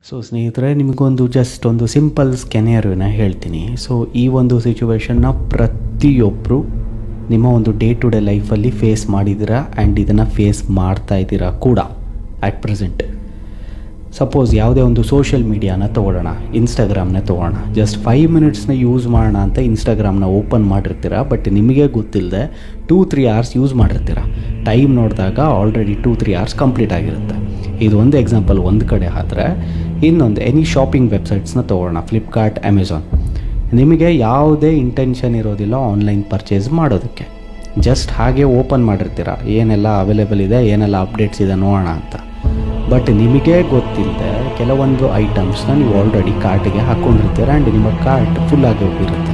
So ಸ್ನೇಹಿತರೆ, ನಿಮಗೊಂದು just ಒಂದು ಸಿಂಪಲ್ ಸ್ಕೆನೇರಿಯೋನ ಹೇಳ್ತೀನಿ. ಸೊ ಈ ಒಂದು ಸಿಚುವೇಶನ್ನ ಪ್ರತಿಯೊಬ್ಬರು ನಿಮ್ಮ ಒಂದು ಡೇ ಟು ಡೇ ಲೈಫಲ್ಲಿ ಫೇಸ್ ಮಾಡಿದ್ದೀರಾ ಆ್ಯಂಡ್ ಇದನ್ನು ಫೇಸ್ ಮಾಡ್ತಾ ಇದ್ದೀರಾ ಕೂಡ ಆ್ಯಟ್ ಪ್ರೆಸೆಂಟ್. ಸಪೋಸ್ ಯಾವುದೇ ಒಂದು ಸೋಷಿಯಲ್ ಮೀಡಿಯಾನ ತೊಗೊಳ್ಳೋಣ, ಇನ್ಸ್ಟಾಗ್ರಾಮ್ನ ತೊಗೊಳ್ಳೋಣ. ಜಸ್ಟ್ 5 ಮಿನಿಟ್ಸ್ನ ಯೂಸ್ ಮಾಡೋಣ ಅಂತ ಇನ್ಸ್ಟಾಗ್ರಾಮ್ನ ಓಪನ್ ಮಾಡಿರ್ತೀರ, ಬಟ್ ನಿಮಗೆ ಗೊತ್ತಿಲ್ಲದೆ 2-3 ಅವರ್ಸ್ ಯೂಸ್ ಮಾಡಿರ್ತೀರ. ಟೈಮ್ ನೋಡಿದಾಗ ಆಲ್ರೆಡಿ 2-3 ಅವರ್ಸ್ ಕಂಪ್ಲೀಟ್ ಆಗಿರುತ್ತೆ. ಇದು ಒಂದು ಎಕ್ಸಾಂಪಲ್ ಒಂದು ಕಡೆ. ಆದರೆ ಇನ್ನೊಂದು ಎನಿ ಶಾಪಿಂಗ್ ವೆಬ್ಸೈಟ್ಸ್ನ ತೊಗೊಳ್ಳೋಣ, ಫ್ಲಿಪ್ಕಾರ್ಟ್, ಅಮೆಝಾನ್. ನಿಮಗೆ ಯಾವುದೇ ಇಂಟೆನ್ಷನ್ ಇರೋದಿಲ್ಲ ಆನ್ಲೈನ್ ಪರ್ಚೇಸ್ ಮಾಡೋದಕ್ಕೆ. ಜಸ್ಟ್ ಹಾಗೆ ಓಪನ್ ಮಾಡಿರ್ತೀರ, ಏನೆಲ್ಲ ಅವೈಲೇಬಲ್ ಇದೆ, ಏನೆಲ್ಲ ಅಪ್ಡೇಟ್ಸ್ ಇದೆ ನೋಡೋಣ ಅಂತ. ಬಟ್ ನಿಮಗೆ ಗೊತ್ತಿಲ್ಲದೆ ಕೆಲವೊಂದು ಐಟಮ್ಸ್ನ ನೀವು ಆಲ್ರೆಡಿ ಕಾರ್ಟಿಗೆ ಹಾಕ್ಕೊಂಡಿರ್ತೀರ ಆ್ಯಂಡ್ ನಿಮ್ಮ ಕಾರ್ಟ್ ಫುಲ್ ಆಗಿ ಹೋಗಿರುತ್ತೆ.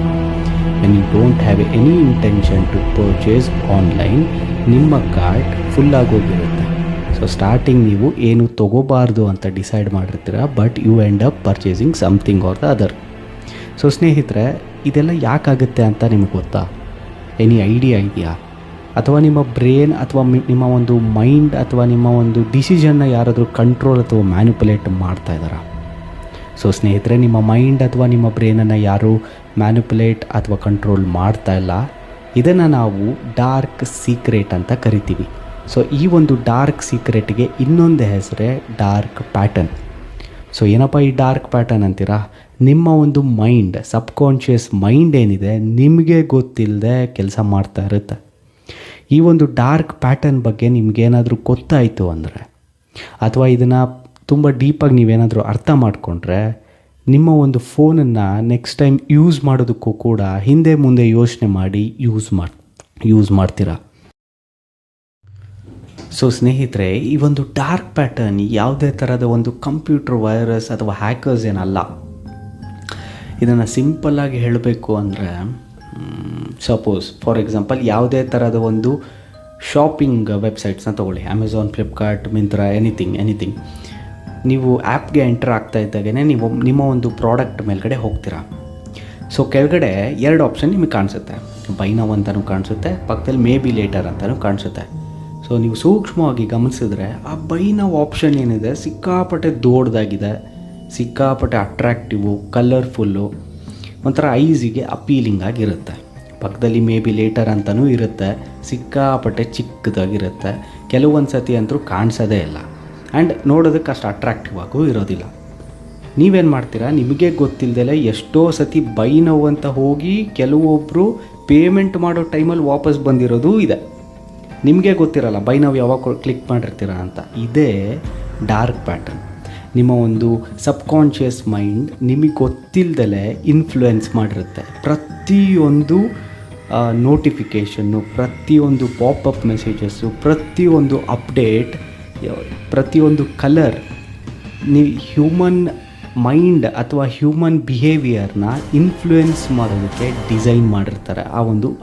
When you don't have any intention to purchase online, ನಿಮ್ಮ ಕಾರ್ಟ್ ಫುಲ್ ಆಗಿ ಹೋಗಿರುತ್ತೆ. ಸೊ ಸ್ಟಾರ್ಟಿಂಗ್ ನೀವು ಏನು ತೊಗೋಬಾರ್ದು ಅಂತ ಡಿಸೈಡ್ ಮಾಡಿರ್ತೀರ, but you end up purchasing something or the other. So ಸ್ನೇಹಿತರೆ, ಇದೆಲ್ಲ ಯಾಕಾಗುತ್ತೆ ಅಂತ ನಿಮಗೆ ಗೊತ್ತಾ? ಎನಿ ಐಡಿಯಾ ಇದೆಯಾ? ಅಥವಾ ನಿಮ್ಮ ಬ್ರೇನ್ ಅಥವಾ ನಿಮ್ಮ ಒಂದು ಮೈಂಡ್ ಅಥವಾ ನಿಮ್ಮ ಒಂದು ಡಿಸಿಷನ್ನ ಯಾರಾದರೂ ಕಂಟ್ರೋಲ್ ಅಥವಾ ಮ್ಯಾನಿಪುಲೇಟ್ ಮಾಡ್ತಾ ಇದ್ದಾರಾ? ಸೊ ಸ್ನೇಹಿತರೆ, ನಿಮ್ಮ ಮೈಂಡ್ ಅಥವಾ ನಿಮ್ಮ ಬ್ರೇನನ್ನು ಯಾರೂ ಮ್ಯಾನಿಪುಲೇಟ್ ಅಥವಾ ಕಂಟ್ರೋಲ್ ಮಾಡ್ತಾ ಇಲ್ಲ. ಇದನ್ನು ನಾವು ಡಾರ್ಕ್ ಸೀಕ್ರೆಟ್ ಅಂತ ಕರಿತೀವಿ. ಸೊ ಈ ಒಂದು ಡಾರ್ಕ್ ಸೀಕ್ರೆಟ್ಗೆ ಇನ್ನೊಂದು ಹೆಸರೇ ಡಾರ್ಕ್ ಪ್ಯಾಟರ್ನ್. ಸೊ ಏನಪ್ಪ ಈ ಡಾರ್ಕ್ ಪ್ಯಾಟರ್ನ್ ಅಂತೀರಾ? ನಿಮ್ಮ ಒಂದು ಮೈಂಡ್, ಸಬ್ಕಾನ್ಷಿಯಸ್ ಮೈಂಡ್ ಏನಿದೆ, ನಿಮಗೆ ಗೊತ್ತಿಲ್ಲದೆ ಕೆಲಸ ಮಾಡ್ತಾ ಇರುತ್ತೆ. ಈ ಒಂದು ಡಾರ್ಕ್ ಪ್ಯಾಟರ್ನ್ ಬಗ್ಗೆ ನಿಮಗೇನಾದರೂ ಗೊತ್ತಾಯಿತು ಅಂದರೆ, ಅಥವಾ ಇದನ್ನು ತುಂಬ ಡೀಪಾಗಿ ನೀವೇನಾದರೂ ಅರ್ಥ ಮಾಡಿಕೊಂಡ್ರೆ, ನಿಮ್ಮ ಒಂದು ಫೋನನ್ನು ನೆಕ್ಸ್ಟ್ ಟೈಮ್ ಯೂಸ್ ಮಾಡೋದಕ್ಕೂ ಕೂಡ ಹಿಂದೆ ಮುಂದೆ ಯೋಚನೆ ಮಾಡಿ ಯೂಸ್ ಮಾಡ್ತೀರಾ. ಸೊ ಸ್ನೇಹಿತರೆ, ಈ ಒಂದು ಡಾರ್ಕ್ ಪ್ಯಾಟರ್ನ್ ಯಾವುದೇ ಥರದ ಒಂದು ಕಂಪ್ಯೂಟರ್ ವೈರಸ್ ಅಥವಾ ಹ್ಯಾಕರ್ಸ್ ಏನಲ್ಲ. ಇದನ್ನು ಸಿಂಪಲ್ಲಾಗಿ ಹೇಳಬೇಕು ಅಂದರೆ, ಸಪೋಸ್ ಫಾರ್ ಎಕ್ಸಾಂಪಲ್ ಯಾವುದೇ ಥರದ ಒಂದು ಶಾಪಿಂಗ್ ವೆಬ್ಸೈಟ್ಸ್ನ ತೊಗೊಳ್ಳಿ, ಅಮೆಝಾನ್, ಫ್ಲಿಪ್ಕಾರ್ಟ್, ಮಿಂತ್ರಾ, ಎನಿಥಿಂಗ್. ನೀವು ಆ್ಯಪ್ಗೆ ಎಂಟರ್ ಆಗ್ತಾ ಇದ್ದಾಗೇ ನೀವು ನಿಮ್ಮ ಒಂದು ಪ್ರಾಡಕ್ಟ್ ಮೇಲ್ಗಡೆ ಹೋಗ್ತೀರಾ. ಸೊ ಕೆಳಗಡೆ 2 ಆಪ್ಷನ್ ನಿಮಗೆ ಕಾಣಿಸುತ್ತೆ. ಬೈ ನೌ ಅಂತಲೂ ಕಾಣಿಸುತ್ತೆ, ಪಕ್ಕದಲ್ಲಿ ಮೇ ಬಿ ಲೇಟರ್ ಅಂತಲೂ ಕಾಣಿಸುತ್ತೆ. ಸೊ ನೀವು ಸೂಕ್ಷ್ಮವಾಗಿ ಗಮನಿಸಿದ್ರೆ ಆ ಬೈ ನೌ ಆಪ್ಷನ್ ಏನಿದೆ ಸಿಕ್ಕಾಪಟ್ಟೆ ದೊಡ್ಡದಾಗಿದೆ, ಸಿಕ್ಕಾಪಟ್ಟೆ ಅಟ್ರ್ಯಾಕ್ಟಿವು, ಕಲರ್ಫುಲ್ಲು, ಒಂಥರ ಐಸಿಗೆ ಅಪೀಲಿಂಗ್ ಆಗಿರುತ್ತೆ. ಪಕ್ಕದಲ್ಲಿ ಮೇ ಬಿ ಲೇಟರ್ ಅಂತಲೂ ಇರುತ್ತೆ, ಸಿಕ್ಕಾಪಟ್ಟೆ ಚಿಕ್ಕದಾಗಿರುತ್ತೆ. ಕೆಲವೊಂದು ಸತಿ ಅಂತೂ ಕಾಣಿಸೋದೇ ಇಲ್ಲ ಆ್ಯಂಡ್ ನೋಡೋದಕ್ಕೆ ಅಷ್ಟು ಅಟ್ರ್ಯಾಕ್ಟಿವ್ ಆಗೂ ಇರೋದಿಲ್ಲ. ನೀವೇನು ಮಾಡ್ತೀರಾ? ನಿಮಗೆ ಗೊತ್ತಿಲ್ಲದೆ ಎಷ್ಟೋ ಸತಿ ಬೈ ನೌ ಅಂತ ಹೋಗಿ ಕೆಲವೊಬ್ಬರು ಪೇಮೆಂಟ್ ಮಾಡೋ ಟೈಮಲ್ಲಿ ವಾಪಸ್ ಬಂದಿರೋದು ಇದೆ. ನಿಮಗೆ ಗೊತ್ತಿರಲ್ಲ ಬೈ ನೌ ಯಾವಾಗ ಕ್ಲಿಕ್ ಮಾಡಿರ್ತೀರ ಅಂತ. ಇದೇ ಡಾರ್ಕ್ ಪ್ಯಾಟರ್ನ್. ನಿಮ್ಮ ಒಂದು ಸಬ್ಕಾನ್ಷಿಯಸ್ ಮೈಂಡ್ ನಿಮಗೆ ಗೊತ್ತಿಲ್ಲದಲೇ ಇನ್ಫ್ಲುಯೆನ್ಸ್ ಮಾಡಿರುತ್ತೆ. ಪ್ರತಿಯೊಂದು ನೋಟಿಫಿಕೇಷನ್ನು, ಪ್ರತಿಯೊಂದು ಪಾಪಪ್ ಮೆಸೇಜಸ್ಸು, ಪ್ರತಿಯೊಂದು ಅಪ್ಡೇಟ್, ಪ್ರತಿಯೊಂದು ಕಲರ್ ಹ್ಯೂಮನ್ ಮೈಂಡ್ ಅಥವಾ ಹ್ಯೂಮನ್ ಬಿಹೇವಿಯರ್ನ ಇನ್ಫ್ಲುಯೆನ್ಸ್ ಮಾಡೋದಕ್ಕೆ ಡಿಸೈನ್ ಮಾಡಿರ್ತಾರೆ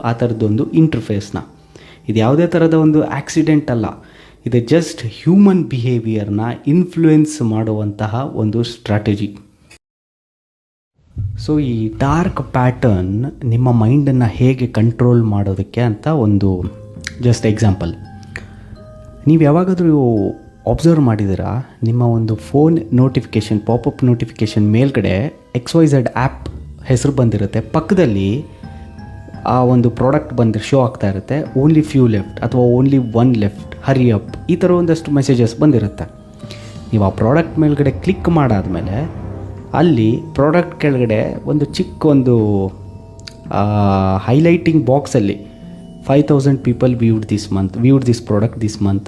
ಆ ಥರದ್ದೊಂದು ಇಂಟರ್ಫೇಸ್ನ. ಇದು ಯಾವುದೇ ಥರದ ಒಂದು ಆಕ್ಸಿಡೆಂಟ್ ಅಲ್ಲ, ಇದು ಜಸ್ಟ್ ಹ್ಯೂಮನ್ ಬಿಹೇವಿಯರ್ನ ಇನ್ಫ್ಲುಯೆನ್ಸ್ ಮಾಡುವಂತಹ ಒಂದು ಸ್ಟ್ರಾಟಜಿ. ಸೊ ಈ ಡಾರ್ಕ್ ಪ್ಯಾಟರ್ನ್ ನಿಮ್ಮ ಮೈಂಡನ್ನು ಹೇಗೆ ಕಂಟ್ರೋಲ್ ಮಾಡೋದಕ್ಕೆ ಅಂತ ಒಂದು ಜಸ್ಟ್ ಎಕ್ಸಾಂಪಲ್. ನೀವು ಯಾವಾಗಾದರೂ ಅಬ್ಸರ್ವ್ ಮಾಡಿದ್ದೀರಾ? ನಿಮ್ಮ ಒಂದು ಫೋನ್ ನೋಟಿಫಿಕೇಷನ್, ಪಾಪಪ್ ನೋಟಿಫಿಕೇಷನ್ ಮೇಲ್ಗಡೆ XYZ ಆ್ಯಪ್ ಹೆಸರು ಬಂದಿರುತ್ತೆ, ಪಕ್ಕದಲ್ಲಿ ಆ ಒಂದು ಪ್ರಾಡಕ್ಟ್ ಬಂದು ಶೋ ಆಗ್ತಾ ಇರುತ್ತೆ, ಓನ್ಲಿ ಫ್ಯೂ ಲೆಫ್ಟ್ ಅಥವಾ ಓನ್ಲಿ 1 ಲೆಫ್ಟ್, ಹರಿ ಅಪ್, ಈ ಥರ ಒಂದಷ್ಟು ಮೆಸೇಜಸ್ ಬಂದಿರುತ್ತೆ. ನೀವು ಆ ಪ್ರಾಡಕ್ಟ್ ಮೇಲ್ಗಡೆ ಕ್ಲಿಕ್ ಮಾಡಾದಮೇಲೆ ಅಲ್ಲಿ ಪ್ರಾಡಕ್ಟ್ ಕೆಳಗಡೆ ಒಂದು ಚಿಕ್ಕ ಒಂದು ಹೈಲೈಟಿಂಗ್ ಬಾಕ್ಸಲ್ಲಿ 5,000 people viewed this product this month,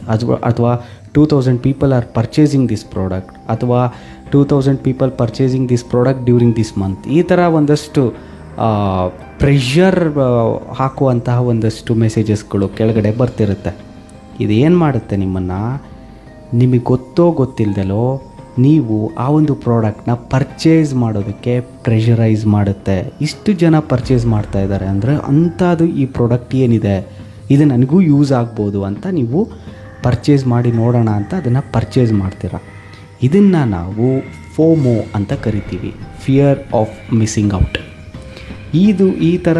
ಅಥವಾ 2,000 people are purchasing this product, ಅಥವಾ 2,000 people purchasing this product during this month, ಈ ಥರ ಒಂದಷ್ಟು ಪ್ರೆಷರ್ ಹಾಕುವಂತಹ ಒಂದಷ್ಟು ಮೆಸೇಜಸ್ಗಳು ಕೆಳಗಡೆ ಬರ್ತಿರುತ್ತೆ. ಇದೇನು ಮಾಡುತ್ತೆ? ನಿಮಗೆ ಗೊತ್ತಿಲ್ಲದಲೋ ನೀವು ಆ ಒಂದು ಪ್ರಾಡಕ್ಟ್ನ ಪರ್ಚೇಸ್ ಮಾಡೋದಕ್ಕೆ ಪ್ರೆಷರೈಸ್ ಮಾಡುತ್ತೆ. ಇಷ್ಟು ಜನ ಪರ್ಚೇಸ್ ಮಾಡ್ತಾ ಇದ್ದಾರೆ ಅಂದರೆ ಅಂಥದ್ದು ಈ ಪ್ರಾಡಕ್ಟ್ ಏನಿದೆ, ಇದು ನನಗೂ ಯೂಸ್ ಆಗ್ಬೋದು ಅಂತ ನೀವು ಪರ್ಚೇಸ್ ಮಾಡಿ ನೋಡೋಣ ಅಂತ ಅದನ್ನು ಪರ್ಚೇಸ್ ಮಾಡ್ತೀರ. ಇದನ್ನು ನಾವು ಫೋಮೋ ಅಂತ ಕರಿತೀವಿ, ಫಿಯರ್ ಆಫ್ ಮಿಸ್ಸಿಂಗ್ ಔಟ್. ಈ ಥರ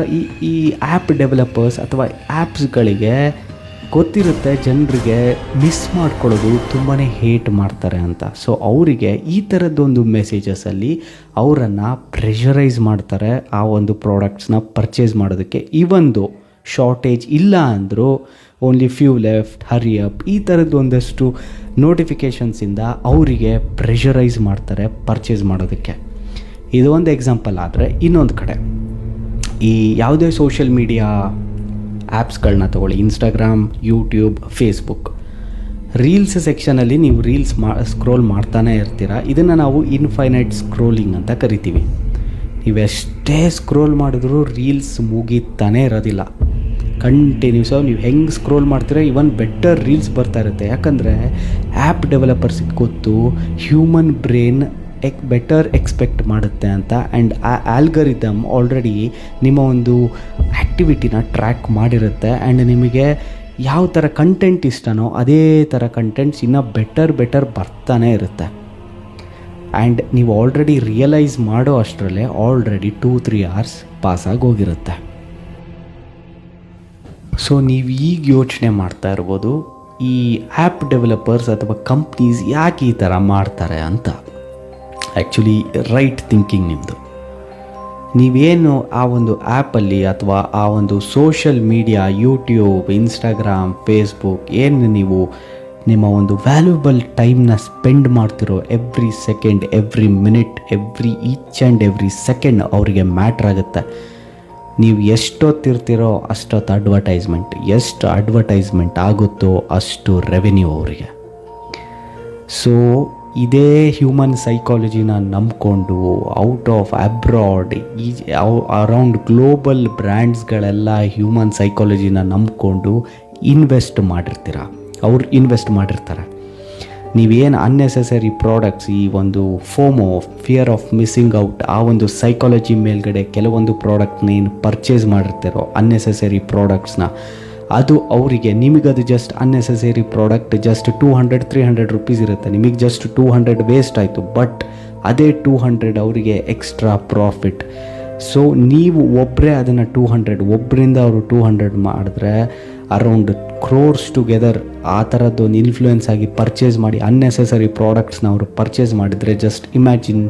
ಈ ಆ್ಯಪ್ ಡೆವಲಪರ್ಸ್ ಅಥವಾ ಆ್ಯಪ್ಸ್ಗಳಿಗೆ ಗೊತ್ತಿರುತ್ತೆ ಜನರಿಗೆ ಮಿಸ್ ಮಾಡ್ಕೊಳ್ಳೋದು ತುಂಬಾ ಹೇಟ್ ಮಾಡ್ತಾರೆ ಅಂತ. ಸೊ ಅವರಿಗೆ ಈ ಥರದ್ದೊಂದು ಮೆಸೇಜಸಲ್ಲಿ ಅವರನ್ನು ಪ್ರೆಷರೈಸ್ ಮಾಡ್ತಾರೆ ಆ ಒಂದು ಪ್ರಾಡಕ್ಟ್ಸ್ನ ಪರ್ಚೇಸ್ ಮಾಡೋದಕ್ಕೆ. ಇವೊಂದು ಶಾರ್ಟೇಜ್ ಇಲ್ಲ ಅಂದರೂ only few left, hurry up, ಈ ಥರದ್ದು ಒಂದಷ್ಟು ನೋಟಿಫಿಕೇಷನ್ಸಿಂದ ಅವರಿಗೆ ಪ್ರೆಷರೈಸ್ ಮಾಡ್ತಾರೆ ಪರ್ಚೇಸ್ ಮಾಡೋದಕ್ಕೆ. ಇದು ಒಂದು ಎಕ್ಸಾಂಪಲ್. ಆದರೆ ಇನ್ನೊಂದು ಕಡೆ ಈ ಯಾವುದೇ ಸೋಷಿಯಲ್ ಮೀಡಿಯಾ ಆ್ಯಪ್ಸ್ಗಳನ್ನ ತೊಗೊಳ್ಳಿ, ಇನ್ಸ್ಟಾಗ್ರಾಮ್, ಯೂಟ್ಯೂಬ್, ಫೇಸ್ಬುಕ್, ರೀಲ್ಸ್ ಸೆಕ್ಷನಲ್ಲಿ ನೀವು ರೀಲ್ಸ್ ಸ್ಕ್ರೋಲ್ ಮಾಡ್ತಾನೆ ಇರ್ತೀರ. ಇದನ್ನು ನಾವು ಇನ್ಫೈನೈಟ್ ಸ್ಕ್ರೋಲಿಂಗ್ ಅಂತ ಕರಿತೀವಿ. ನೀವೆಷ್ಟೇ ಸ್ಕ್ರೋಲ್ ಮಾಡಿದ್ರೂ ರೀಲ್ಸ್ ಮುಗೀತಾನೇ ಇರೋದಿಲ್ಲ. ಕಂಟಿನ್ಯೂಸ್ ನೀವು ಹೆಂಗೆ ಸ್ಕ್ರೋಲ್ ಮಾಡ್ತೀರಾ ಇವನ್ ಬೆಟರ್ ರೀಲ್ಸ್ ಬರ್ತಾ ಇರುತ್ತೆ. ಯಾಕಂದರೆ ಆ್ಯಪ್ ಡೆವಲಪರ್ಸಿಗೆ ಗೊತ್ತು ಹ್ಯೂಮನ್ ಬ್ರೈನ್ ಬೆಟರ್ ಎಕ್ಸ್ಪೆಕ್ಟ್ ಮಾಡುತ್ತೆ ಅಂತ. ಆ್ಯಂಡ್ ಆ ಆಲ್ಗರಿದಮ್ ಆಲ್ರೆಡಿ ನಿಮ್ಮ ಒಂದು ಆ್ಯಕ್ಟಿವಿಟಿನ ಟ್ರ್ಯಾಕ್ ಮಾಡಿರುತ್ತೆ. ಆ್ಯಂಡ್ ನಿಮಗೆ ಯಾವ ಥರ ಕಂಟೆಂಟ್ ಇಷ್ಟನೋ ಅದೇ ಥರ ಕಂಟೆಂಟ್ಸ್ ಇನ್ನೂ ಬೆಟರ್ ಬರ್ತಾನೆ ಇರುತ್ತೆ. ಆ್ಯಂಡ್ ನೀವು ಆಲ್ರೆಡಿ ರಿಯಲೈಸ್ ಮಾಡೋ ಅಷ್ಟರಲ್ಲೇ ಆಲ್ರೆಡಿ 2-3 hours ಪಾಸಾಗಿ ಹೋಗಿರುತ್ತೆ. ಸೊ ನೀವು ಈಗ ಯೋಚನೆ ಮಾಡ್ತಾ ಇರ್ಬೋದು, ಈ ಆ್ಯಪ್ ಡೆವಲಪರ್ಸ್ ಅಥವಾ ಕಂಪ್ನೀಸ್ ಯಾಕೆ ಈ ಥರ ಮಾಡ್ತಾರೆ ಅಂತ. ಆ್ಯಕ್ಚುಲಿ ರೈಟ್ ಥಿಂಕಿಂಗ್ ನಿಮ್ಮದು. ನೀವೇನು ಆ ಒಂದು ಆ್ಯಪಲ್ಲಿ ಅಥವಾ ಆ ಒಂದು social media, YouTube, Instagram, Facebook ಏನು ನೀವು ನಿಮ್ಮ ಒಂದು ವ್ಯಾಲ್ಯೂಬಲ್ ಟೈಮ್ನ ಸ್ಪೆಂಡ್ ಮಾಡ್ತಿರೋ every second, every minute, each and every second ಅವರಿಗೆ ಮ್ಯಾಟ್ರ್ ಆಗುತ್ತೆ. ನೀವು ಎಷ್ಟೊತ್ತಿರ್ತೀರೋ ಅಷ್ಟೊತ್ತು ಅಡ್ವರ್ಟೈಸ್ಮೆಂಟ್, ಎಷ್ಟು ಅಡ್ವರ್ಟೈಸ್ಮೆಂಟ್ ಆಗುತ್ತೋ ಅಷ್ಟು ರೆವೆನ್ಯೂ ಅವರಿಗೆ. ಸೊ ಇದೇ ಹ್ಯೂಮನ್ ಸೈಕಾಲಜಿನ ನಂಬಿಕೊಂಡು out of abroad around global ಬ್ರ್ಯಾಂಡ್ಸ್ಗಳೆಲ್ಲ ಹ್ಯೂಮನ್ ಸೈಕಾಲಜಿನ ನಂಬಿಕೊಂಡು ಇನ್ವೆಸ್ಟ್ ಮಾಡಿರ್ತಾರೆ. ನೀವೇನು ಅನ್ನೆಸೆಸರಿ ಪ್ರಾಡಕ್ಟ್ಸ್, ಈ ಒಂದು FOMO, fear of missing out, ಆ ಒಂದು ಸೈಕಾಲಜಿ ಮೇಲ್ಗಡೆ ಕೆಲವೊಂದು ಪ್ರಾಡಕ್ಟ್ನ ಏನು ಪರ್ಚೇಸ್ ಮಾಡಿರ್ತಾರೋ ಅನ್ನೆಸೆಸರಿ ಪ್ರಾಡಕ್ಟ್ಸ್ನ, ಅದು ಅವರಿಗೆ, ನಿಮಗದು just unnecessary product just 200-300 rupees ಇರುತ್ತೆ. ನಿಮಗೆ ಜಸ್ಟ್ 200 ವೇಸ್ಟ್ ಆಯಿತು, ಬಟ್ ಅದೇ 200 ಅವರಿಗೆ ಎಕ್ಸ್ಟ್ರಾ ಪ್ರಾಫಿಟ್. ಸೊ ನೀವು ಒಬ್ಬರೇ ಅದನ್ನು 200, ಒಬ್ಬರಿಂದ ಅವರು 200 ಮಾಡಿದ್ರೆ ಅರೌಂಡ್ ಕ್ರೋರ್ಸ್ ಟುಗೆದರ್ ಆ ಥರದ್ದೊಂದು ಇನ್ಫ್ಲೂಯೆನ್ಸ್ ಆಗಿ ಪರ್ಚೇಸ್ ಮಾಡಿ ಅನ್ನೆಸೆಸರಿ ಪ್ರಾಡಕ್ಟ್ಸ್ನ ಅವರು ಪರ್ಚೇಸ್ ಮಾಡಿದರೆ ಜಸ್ಟ್ ಇಮ್ಯಾಜಿನ್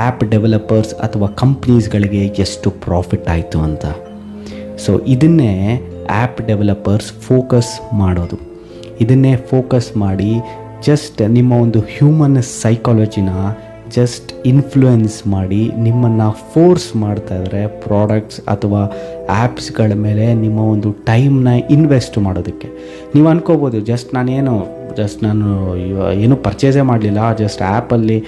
ಆ್ಯಪ್ ಡೆವಲಪರ್ಸ್ ಅಥವಾ ಕಂಪ್ನೀಸ್ಗಳಿಗೆ ಎಷ್ಟು ಪ್ರಾಫಿಟ್ ಆಯಿತು ಅಂತ. ಸೊ ಇದನ್ನೇ ಆ್ಯಪ್ ಡೆವಲಪರ್ಸ್ ಫೋಕಸ್ ಮಾಡೋದು. ಇದನ್ನೇ ಫೋಕಸ್ ಮಾಡಿ ಜಸ್ಟ್ ನಿಮ್ಮ ಒಂದು ಹ್ಯೂಮನ್ ಸೈಕಾಲಜಿನ ಜಸ್ಟ್ ಇನ್ಫ್ಲೂಯೆನ್ಸ್ ಮಾಡಿ ನಿಮ್ಮನ್ನು ಫೋರ್ಸ್ ಮಾಡ್ತಾಯಿದ್ರೆ ಪ್ರಾಡಕ್ಟ್ಸ್ ಅಥವಾ ಆ್ಯಪ್ಸ್ಗಳ ಮೇಲೆ ನಿಮ್ಮ ಒಂದು ಟೈಮ್ನ ಇನ್ವೆಸ್ಟ್ ಮಾಡೋದಕ್ಕೆ. ನೀವು ಅನ್ಕೋಬೋದು ನಾನು ಏನು ಪರ್ಚೇಸೇ ಮಾಡಲಿಲ್ಲ, ಜಸ್ಟ್ ಆ್ಯಪಲ್ಲಿ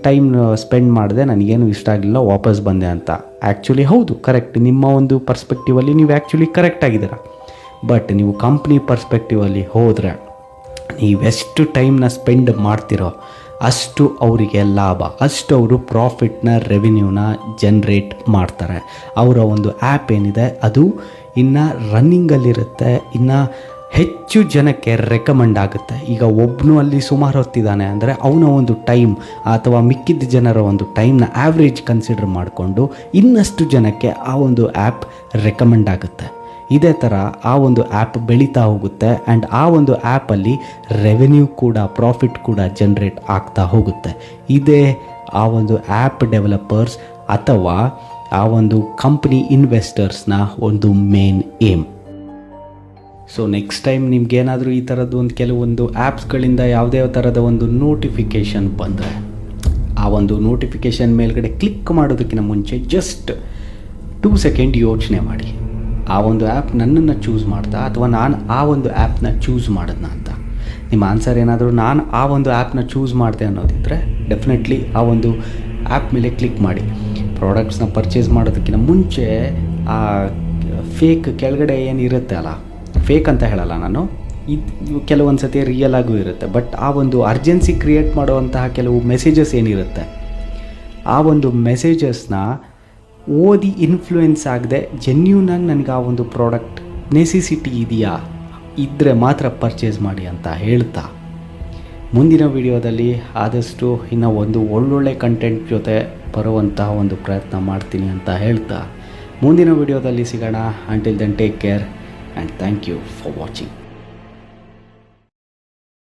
ಟೈಮ್ ಸ್ಪೆಂಡ್ ಮಾಡಿದೆ, ನನಗೇನು ಇಷ್ಟ ಆಗಲಿಲ್ಲ, ವಾಪಸ್ ಬಂದೆ ಅಂತ. ಆ್ಯಕ್ಚುಲಿ ಹೌದು, ಕರೆಕ್ಟ್. ನಿಮ್ಮ ಒಂದು ಪರ್ಸ್ಪೆಕ್ಟಿವಲ್ಲಿ ನೀವು ಆ್ಯಕ್ಚುಲಿ ಕರೆಕ್ಟ್ ಆಗಿದ್ದೀರ. ಬಟ್ ನೀವು ಕಂಪ್ನಿ ಪರ್ಸ್ಪೆಕ್ಟಿವಲ್ಲಿ ಹೋದರೆ ನೀವೆಷ್ಟು ಟೈಮ್ನ ಸ್ಪೆಂಡ್ ಮಾಡ್ತಿರೋ ಅಷ್ಟು ಅವರಿಗೆ ಲಾಭ, ಅಷ್ಟು ಅವರು ಪ್ರಾಫಿಟ್ನ, ರೆವಿನ್ಯೂನ ಜನ್ರೇಟ್ ಮಾಡ್ತಾರೆ. ಅವರ ಒಂದು ಆ್ಯಪ್ ಏನಿದೆ ಅದು ಇನ್ನು ರನ್ನಿಂಗಲ್ಲಿರುತ್ತೆ, ಇನ್ನು ಹೆಚ್ಚು ಜನಕ್ಕೆ ರೆಕಮೆಂಡ್ ಆಗುತ್ತೆ. ಈಗ ಒಬ್ಬನು ಅಲ್ಲಿ ಸುಮಾರು ಹೊತ್ತಿದ್ದಾನೆ ಅಂದರೆ ಅವನ ಒಂದು ಟೈಮ್ ಅಥವಾ ಮಿಕ್ಕಿದ ಜನರ ಒಂದು ಟೈಮ್ನ ಆ್ಯಾವ್ರೇಜ್ ಕನ್ಸಿಡರ್ ಮಾಡಿಕೊಂಡು ಇನ್ನಷ್ಟು ಜನಕ್ಕೆ ಆ ಒಂದು ಆ್ಯಪ್ ರೆಕಮೆಂಡ್ ಆಗುತ್ತೆ. ಇದೇ ಥರ ಆ ಒಂದು ಆ್ಯಪ್ ಬೆಳೀತಾ ಹೋಗುತ್ತೆ. ಆ್ಯಂಡ್ ಆ ಒಂದು ಆ್ಯಪಲ್ಲಿ ರೆವೆನ್ಯೂ ಕೂಡ, ಪ್ರಾಫಿಟ್ ಕೂಡ ಜನ್ರೇಟ್ ಆಗ್ತಾ ಹೋಗುತ್ತೆ. ಇದೇ ಆ ಒಂದು ಆ್ಯಪ್ ಡೆವಲಪರ್ಸ್ ಅಥವಾ ಆ ಒಂದು ಕಂಪ್ನಿ ಇನ್ವೆಸ್ಟರ್ಸ್ನ ಒಂದು main aim. So next time ನಿಮ್ಗೇನಾದರೂ ಈ ಥರದ್ದು ಕೆಲವೊಂದು ಆ್ಯಪ್ಸ್ಗಳಿಂದ ಯಾವುದೇ ಥರದ ಒಂದು ನೋಟಿಫಿಕೇಷನ್ ಬಂದರೆ ಆ ಒಂದು ನೋಟಿಫಿಕೇಷನ್ ಮೇಲ್ಗಡೆ ಕ್ಲಿಕ್ ಮಾಡೋದಕ್ಕಿಂತ ಮುಂಚೆ ಜಸ್ಟ್ 2 ಸೆಕೆಂಡ್ ಯೋಚನೆ ಮಾಡಿ. ಆ ಒಂದು ಆ್ಯಪ್ ನನ್ನನ್ನು ಚೂಸ್ ಮಾಡ್ತಾ ಅಥವಾ ನಾನು ಆ ಒಂದು ಆ್ಯಪ್ನ ಚೂಸ್ ಮಾಡೋದನ್ನ ಅಂತ. ನಿಮ್ಮ ಆನ್ಸರ್ ಏನಾದರೂ ನಾನು ಆ ಒಂದು ಆ್ಯಪ್ನ ಚೂಸ್ ಮಾಡಿದೆ ಅನ್ನೋದಿದ್ದರೆ ಡೆಫಿನೆಟ್ಲಿ ಆ ಒಂದು ಆ್ಯಪ್ ಮೇಲೆ ಕ್ಲಿಕ್ ಮಾಡಿ. ಪ್ರಾಡಕ್ಟ್ಸ್ನ ಪರ್ಚೇಸ್ ಮಾಡೋದಕ್ಕಿಂತ ಮುಂಚೆ ಆ ಫೇಕ್ ಕೆಳಗಡೆ ಏನಿರುತ್ತೆ ಅಲ್ಲ, ಫೇಕ್ ಅಂತ ಹೇಳಲ್ಲ ನಾನು, ಇದು ಕೆಲವೊಂದು ಸತಿ ರಿಯಲ್ ಆಗೂ ಇರುತ್ತೆ. ಬಟ್ ಆ ಒಂದು ಅರ್ಜೆನ್ಸಿ ಕ್ರಿಯೇಟ್ ಮಾಡುವಂತಹ ಕೆಲವು ಮೆಸೇಜಸ್ ಏನಿರುತ್ತೆ, ಆ ಒಂದು ಮೆಸೇಜಸ್ನ ಓದಿ ಇನ್ಫ್ಲೂಯೆನ್ಸ್ ಆಗದೆ ಜೆನ್ಯೂನಾಗಿ ನನಗೆ ಆ ಒಂದು ಪ್ರಾಡಕ್ಟ್ ನೆಸೆಸಿಟಿ ಇದೆಯಾ, ಇದ್ದರೆ ಮಾತ್ರ ಪರ್ಚೇಸ್ ಮಾಡಿ ಅಂತ ಹೇಳ್ತಾ, ಮುಂದಿನ ವಿಡಿಯೋದಲ್ಲಿ ಆದಷ್ಟು ಇನ್ನೂ ಒಂದು ಒಳ್ಳೊಳ್ಳೆ ಕಂಟೆಂಟ್ ಜೊತೆ ಬರುವಂತಹ ಒಂದು ಪ್ರಯತ್ನ ಮಾಡ್ತೀನಿ ಅಂತ ಹೇಳ್ತಾ ಮುಂದಿನ ವಿಡಿಯೋದಲ್ಲಿ ಸಿಗೋಣ. Until then take care. And thank you for watching.